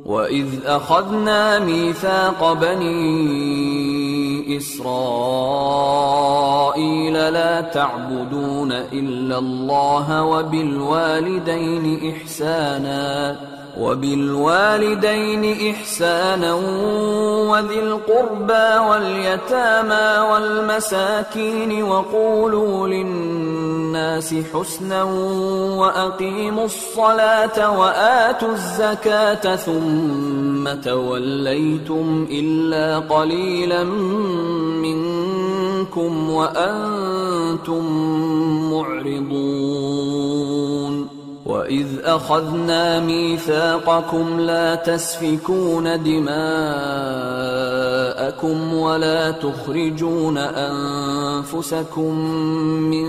وَإِذْ أَخَذْنَا مِيثَاقَ بَنِي إِسْرَائِيلَ لَا تَعْبُدُونَ إِلَّا اللَّهَ وَبِالْوَالِدَيْنِ إِحْسَانًا وَذِي الْقُرْبَى وَالْيَتَامَى وَالْمَسَاكِينِ وَقُولُوا لِلنَّاسِ حُسْنًا وَأَقِيمُوا الصَّلَاةَ وَآتُوا الزَّكَاةَ ثُمَّ تَوَلَّيْتُمْ إِلَّا قَلِيلًا مِّنكُمْ وَأَنتُم مُّعْرِضُونَ وَإِذْ أَخَذْنَا مِيثَاقَكُمْ لَا تَسْفِكُونَ دِمَاءَكُمْ وَلَا تُخْرِجُونَ أَنفُسَكُم مِّن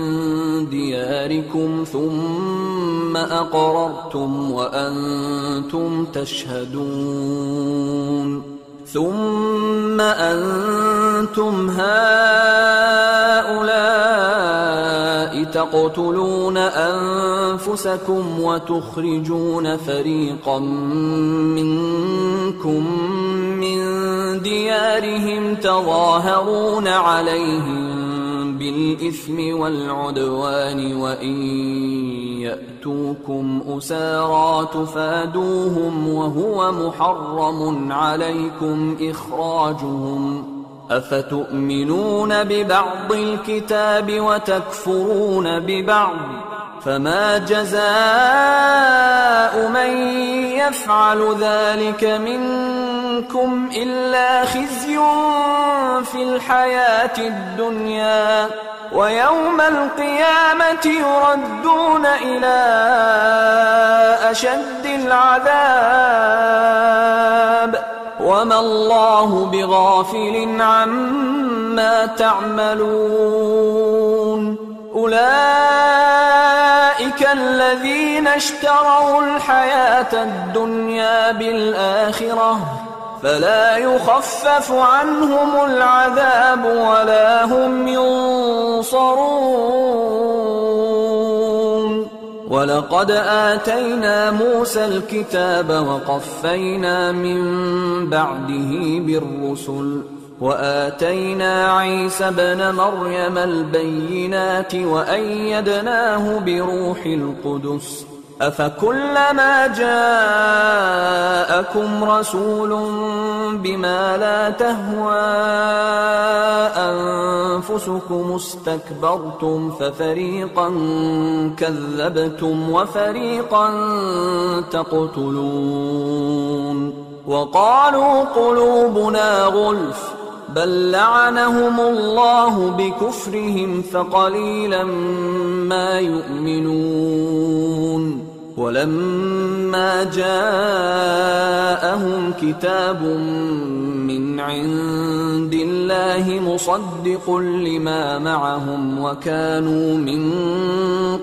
دِيَارِكُمْ ثُمَّ أَقْرَرْتُمْ وَأَنتُمْ تَشْهَدُونَ ثُمَّ أَنتُمْ هَؤُلَاءِ تَقْتُلُونَ أَنفُسَكُمْ وَتُخْرِجُونَ فَرِيقًا مِّنكُم مِّن دِيَارِهِمْ تَظَاهَرُونَ عَلَيْهِم بِالْإِثْمِ وَالْعُدْوَانِ وَإِن يَأْتُوكُمْ أُسَارَىٰ تُفَادُوهُمْ وَهُوَ مُحَرَّمٌ عَلَيْكُمْ إِخْرَاجُهُمْ ۚ أَفَتُؤْمِنُونَ بِبَعْضِ الْكِتَابِ وَتَكْفُرُونَ بِبَعْضٍ ۚ فَمَا جَزَاءُ مَن يَفْعَلُ ذَٰلِكَ مِنكُمْ إِلَّا خِزْيٌ فِي الْحَيَاةِ الدُّنْيَا ۖ وَيَوْمَ الْقِيَامَةِ يُرَدُّونَ إِلَىٰ أَشَدِّ الْعَذَابِ ۗ وَمَا اللَّهُ بِغَافِلٍ عَمَّا تَعْمَلُونَ أُولَٰئِكَ الَّذِينَ اشْتَرَوُا الْحَيَاةَ الدُّنْيَا بِالْآخِرَةِ ۖ فَلَا يُخَفَّفُ عَنْهُمُ الْعَذَابُ وَلَا هُمْ يُنصَرُونَ وَلَقَدْ آتَيْنَا مُوسَى الْكِتَابَ وَقَفَّيْنَا مِن بَعْدِهِ بِالرُّسُلِ وَآتَيْنَا عِيسَى ابْنَ مَرْيَمَ الْبَيِّنَاتِ وَأَيَّدْنَاهُ بِرُوحِ الْقُدُسِ ۗ أَفَكُلَّمَا جَاءَكُمْ رَسُولٌ بِمَا لَا تَهْوَىٰ أَنفُسُكُمُ اسْتَكْبَرْتُمْ فَفَرِيقًا كَذَّبْتُمْ وَفَرِيقًا تَقْتُلُونَ وَقَالُوا قُلُوبُنَا غُلْفٌ بَل لَّعَنَهُمُ اللَّهُ بِكُفْرِهِمْ فَقَلِيلًا مَّا يُؤْمِنُونَ وَلَمَّا جَاءَهُمْ كِتَابٌ مِّنْ عِندِ اللَّهِ مُصَدِّقٌ لِّمَا مَعَهُمْ وَكَانُوا مِن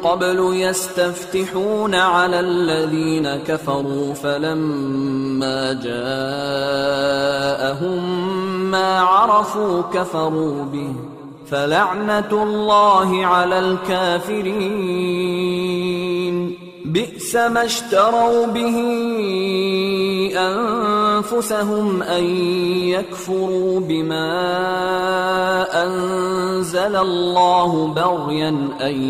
قَبْلُ يَسْتَفْتِحُونَ عَلَى الَّذِينَ كَفَرُوا فَلَمَّا جَاءَهُم مَّا عَرَفُوا كَفَرُوا بِهِ ۚ فَلَعْنَةُ اللَّهِ عَلَى الْكَافِرِينَ بِئْسَ مَا اشْتَرَوْا بِهِ أَنفُسَهُمْ أَن يَكْفُرُوا بِمَا أَنزَلَ اللَّهُ بَغْيًا أَن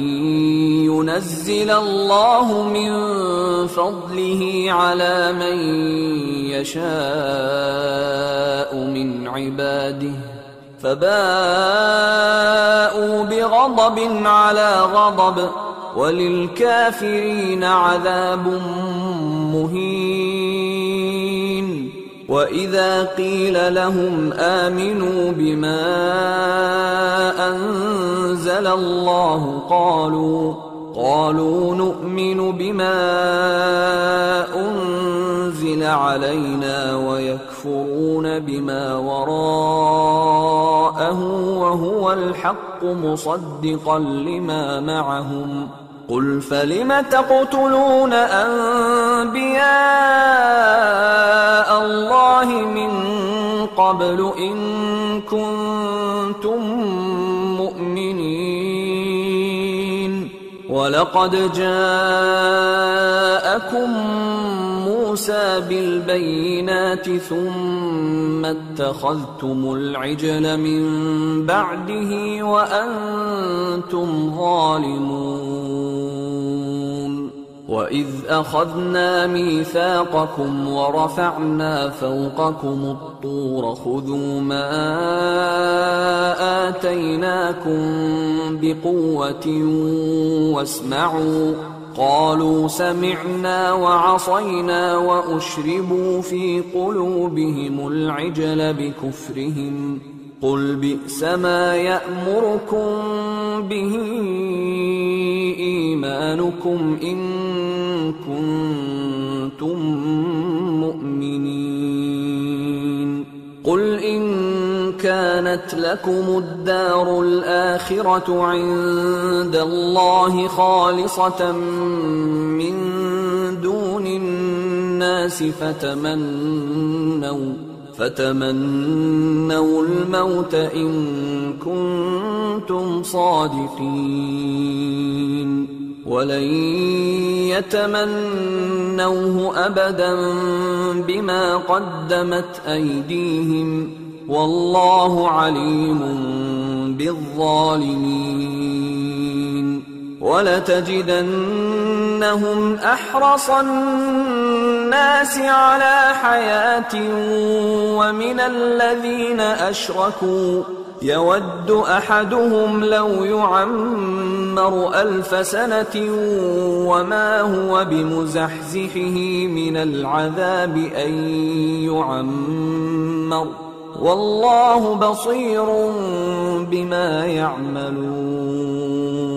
يُنَزِّلَ اللَّهُ مِن فَضْلِهِ عَلَىٰ مَن يَشَاءُ مِنْ عِبَادِهِ ۖ فَبَاءُوا بِغَضَبٍ عَلَىٰ غَضَبٍ ۚ وَلِلْكَافِرِينَ عَذَابٌ مُّهِينٌ وَإِذَا قِيلَ لَهُمْ آمِنُوا بِمَا أَنزَلَ اللَّهُ قَالُوا نُؤْمِنُ بِمَا أُنزِلَ عَلَيْنَا وَيَكْفُرُونَ بِمَا وَرَاءَهُ وَهُوَ الْحَقُّ مُصَدِّقًا لِّمَا مَعَهُمْ ۗ قُلْ فَلِمَ تَقْتُلُونَ أَنبِيَاءَ اللَّهِ مِن قَبْلُ إِن كُنتُم مُّؤْمِنِينَ وَلَقَدْ جَاءَكُم موسى بالبينات ثم اتخذتم العجل من بعده وأنتم ظالمون وإذ أخذنا ميثاقكم ورفعنا فوقكم الطور خذوا ما آتيناكم بقوة واسمعوا قالوا سمعنا وعصينا وأشربوا في قلوبهم العجل بكفرهم قل بئس ما يأمركم به إيمانكم إن كنتم مؤمنين قل إن كانت لكم الدار الآخرة عند الله خالصة من دون الناس فتمنوا الموت إن كنتم صادقين ولن يتمنوه أبدا بما قدمت أيديهم والله عليم بالظالمين ولتجدنهم أحرص الناس على حياة ومن الذين أشركوا يود أحدهم لو يعمر 1000 سنة وما هو بمزحزحه من العذاب أن يعمر والله بصير بما يعملون